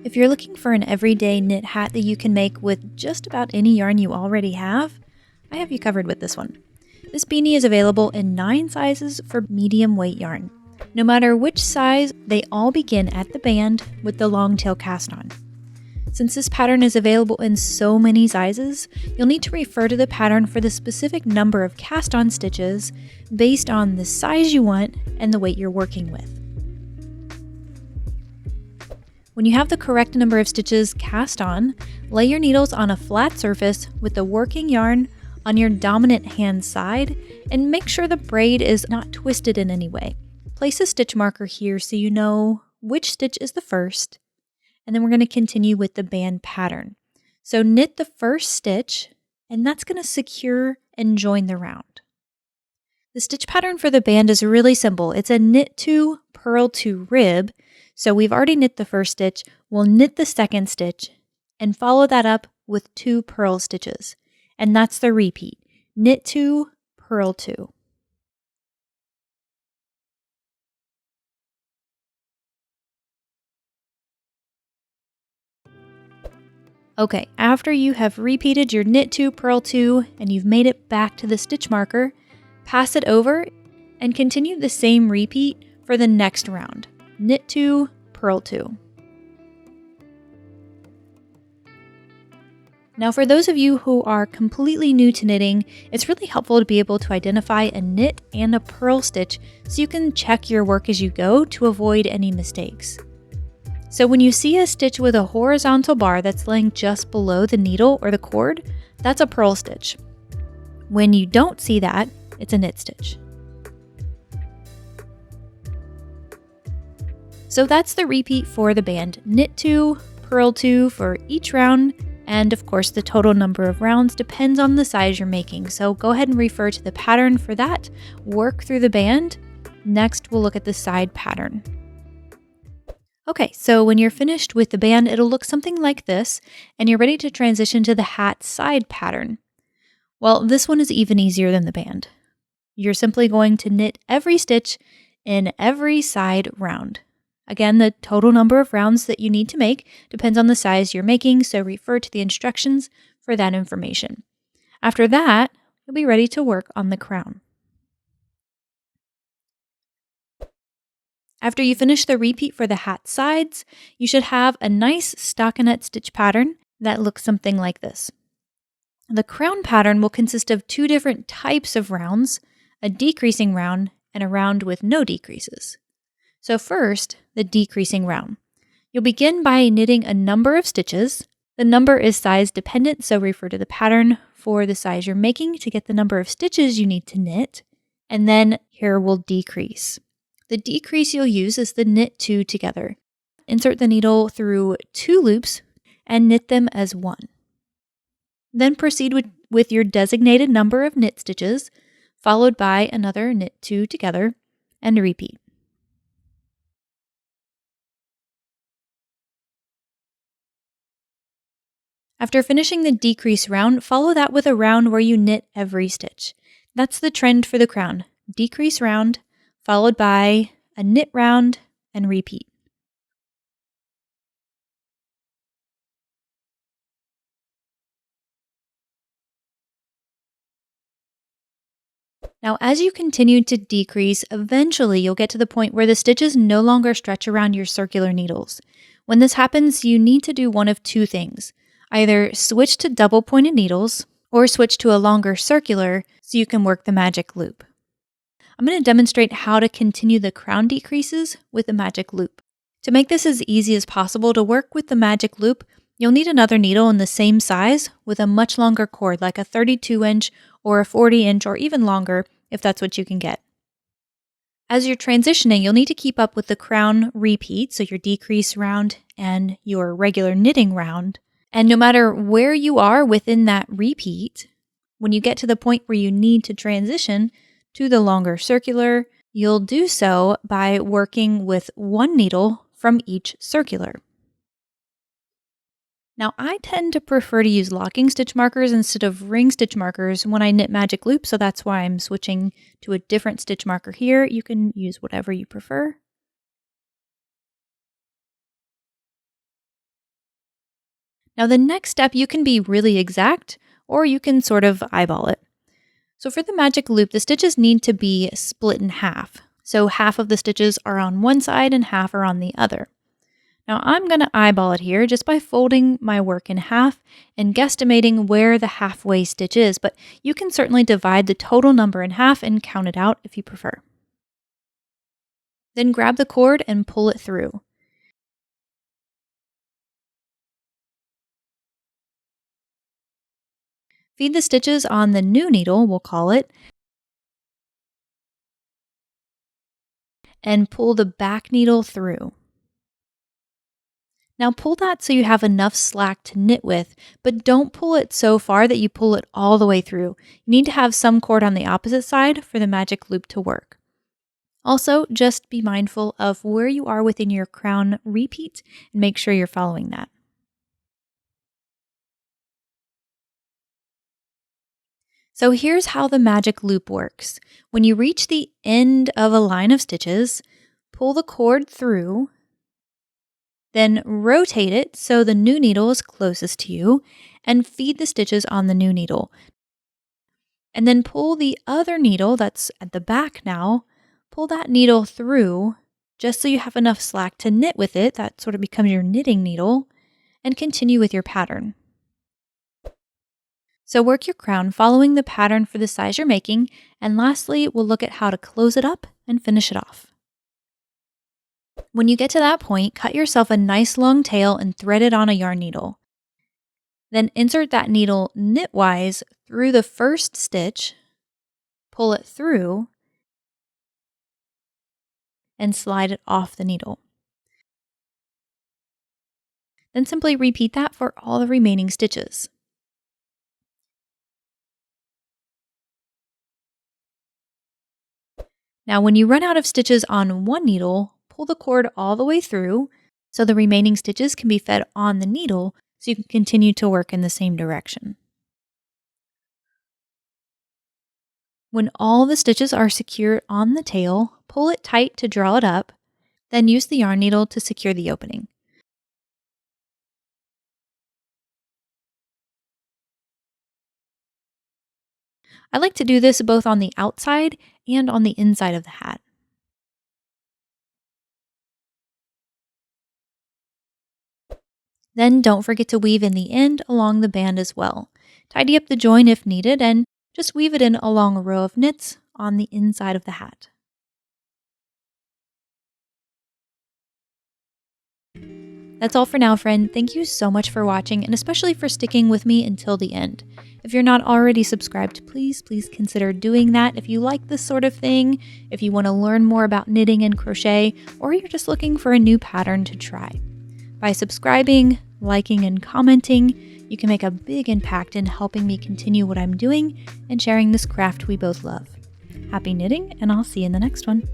If you're looking for an everyday knit hat that you can make with just about any yarn you already have, I have you covered with this one. This beanie is available in 9 sizes for medium weight yarn. No matter which size, they all begin at the band with the long tail cast on. Since this pattern is available in so many sizes, you'll need to refer to the pattern for the specific number of cast on stitches based on the size you want and the weight you're working with. When you have the correct number of stitches cast on, lay your needles on a flat surface with the working yarn on your dominant hand side and make sure the braid is not twisted in any way. Place a stitch marker here so you know which stitch is the first, and then we're going to continue with the band pattern. So knit the first stitch, and that's going to secure and join the round. The stitch pattern for the band is really simple. It's a knit 2, purl 2 rib. So we've already knit the first stitch, we'll knit the second stitch, and follow that up with 2 purl stitches. And that's the repeat. Knit 2, purl 2. Okay, after you have repeated your knit 2, purl 2, and you've made it back to the stitch marker, pass it over and continue the same repeat for the next round. Knit 2, purl 2. Now for those of you who are completely new to knitting, it's really helpful to be able to identify a knit and a purl stitch so you can check your work as you go to avoid any mistakes. So when you see a stitch with a horizontal bar that's laying just below the needle or the cord, that's a purl stitch. When you don't see that, it's a knit stitch. So that's the repeat for the band. Knit 2, purl 2 for each round, and of course the total number of rounds depends on the size you're making. So go ahead and refer to the pattern for that, work through the band. Next we'll look at the side pattern. Okay, so when you're finished with the band, it'll look something like this, and you're ready to transition to the hat side pattern. Well, this one is even easier than the band. You're simply going to knit every stitch in every side round. Again, the total number of rounds that you need to make depends on the size you're making, so refer to the instructions for that information. After that, you'll be ready to work on the crown. After you finish the repeat for the hat sides, you should have a nice stockinette stitch pattern that looks something like this. The crown pattern will consist of 2 different types of rounds, a decreasing round and a round with no decreases. So first, the decreasing round. You'll begin by knitting a number of stitches. The number is size dependent, so refer to the pattern for the size you're making to get the number of stitches you need to knit. And then here will decrease. The decrease you'll use is the knit 2 together. Insert the needle through 2 loops and knit them as 1. Then proceed with your designated number of knit stitches, followed by another knit 2 together, and repeat. After finishing the decrease round, follow that with a round where you knit every stitch. That's the trend for the crown. Decrease round, followed by a knit round, and repeat. Now, as you continue to decrease, eventually you'll get to the point where the stitches no longer stretch around your circular needles. When this happens, you need to do one of 2 things. Either switch to double pointed needles or switch to a longer circular so you can work the magic loop. I'm going to demonstrate how to continue the crown decreases with the magic loop. To make this as easy as possible, to work with the magic loop, you'll need another needle in the same size with a much longer cord, like a 32-inch or a 40-inch or even longer if that's what you can get. As you're transitioning, you'll need to keep up with the crown repeat, so your decrease round and your regular knitting round. And no matter where you are within that repeat, when you get to the point where you need to transition to the longer circular, you'll do so by working with 1 needle from each circular. Now, I tend to prefer to use locking stitch markers instead of ring stitch markers when I knit magic loop, so that's why I'm switching to a different stitch marker here. You can use whatever you prefer. Now, the next step, you can be really exact or you can sort of eyeball it. So for the magic loop, the stitches need to be split in half. So half of the stitches are on one side and half are on the other. Now I'm going to eyeball it here just by folding my work in half and guesstimating where the halfway stitch is, but you can certainly divide the total number in half and count it out if you prefer. Then grab the cord and pull it through. Feed the stitches on the new needle, we'll call it, and pull the back needle through. Now pull that so you have enough slack to knit with, but don't pull it so far that you pull it all the way through. You need to have some cord on the opposite side for the magic loop to work. Also, just be mindful of where you are within your crown repeat and make sure you're following that. So here's how the magic loop works. When you reach the end of a line of stitches, pull the cord through, then rotate it so the new needle is closest to you, and feed the stitches on the new needle. And then pull the other needle that's at the back now, pull that needle through just so you have enough slack to knit with it, that sort of becomes your knitting needle, and continue with your pattern. So work your crown following the pattern for the size you're making, and lastly, we'll look at how to close it up and finish it off. When you get to that point, cut yourself a nice long tail and thread it on a yarn needle. Then insert that needle knitwise through the first stitch, pull it through, and slide it off the needle. Then simply repeat that for all the remaining stitches. Now, when you run out of stitches on one needle, pull the cord all the way through so the remaining stitches can be fed on the needle so you can continue to work in the same direction. When all the stitches are secured on the tail, pull it tight to draw it up, then use the yarn needle to secure the opening. I like to do this both on the outside and on the inside of the hat. Then don't forget to weave in the end along the band as well. Tidy up the join if needed and just weave it in along a row of knits on the inside of the hat. That's all for now, friend. Thank you so much for watching and especially for sticking with me until the end. If you're not already subscribed, please consider doing that if you like this sort of thing, if you want to learn more about knitting and crochet, or you're just looking for a new pattern to try. By subscribing, liking, and commenting, you can make a big impact in helping me continue what I'm doing and sharing this craft we both love. Happy knitting, and I'll see you in the next one.